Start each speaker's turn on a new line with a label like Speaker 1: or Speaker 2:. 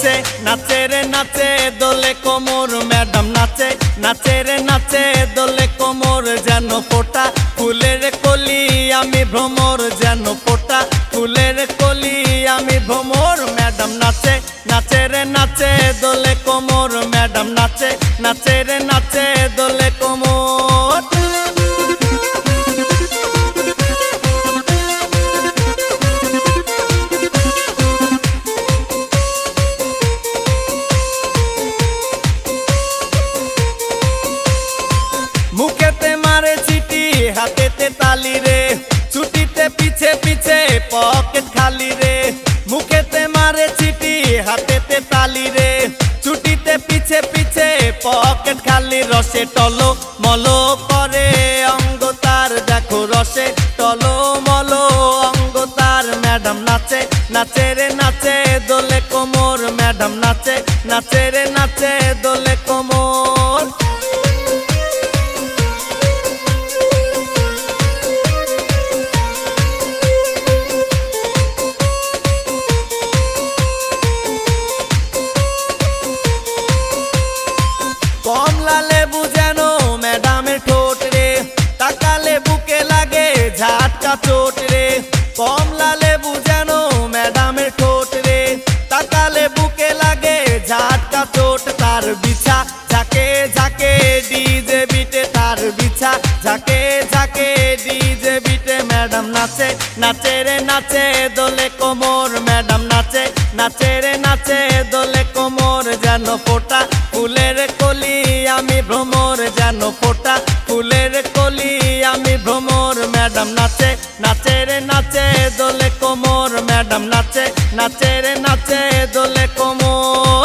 Speaker 1: নাচে নাচে রে নাচে দোলে কোমর ম্যাডাম নাচে নাচে রে নাচে দোলে কোমর যেন ফোটা ফুলের কলি আমি ভ্রমর যেন ফোটা ফুলের কলি আমি ভ্রমর ম্যাডাম নাচে নাচে রে নাচে দোলে কোমর ম্যাডাম নাচে নাচে রে নাচে দোলে কোমর। মুখেতে মারে চিঠি হাতেতে তালি রে ছুটিতে পিছে পিছে পকেট খালি রে মুখেতে মারে চিঠি হাতেতে তালি রে ছুটিতে পিছে পিছে পকেট খালি রসে টলো মলো করে অঙ্গ তার দেখো রসে টলো মলো অঙ্গ তার ম্যাডাম নাচে নাচে রে নাচে দোলে কোমর ম্যাডাম নাচে নাচে রে নাচে দোলে কোমর। কমলা লেবু যেন ম্যাডামের ঠোঁট রে তাকালে বুকে লাগে ঝাটকা চোট রে কমলা লেবু যেন ম্যাডামের ঠোঁট রে তাকালে বুকে লাগে ঝাটকা চোট তার বিছা ঝাঁকে ঝাঁকে ডিজে বিটে তার বিছা ঝাঁকে ঝাঁকে ডিজে বিটে ম্যাডাম নাচে নাচে রে নাচে দোলে কোমর ম্যাডাম নাচে নাচে রে নাচে দোলে কোমর যেন ফোটা ফুলের কলি আমি ভ্রমর যেন ফোটা ফুলের কলি আমি ভ্রমর ম্যাডাম নাচে নাচে রে নাচে দোলে কোমর ম্যাডাম নাচে নাচে রে নাচে দোলে কোমর।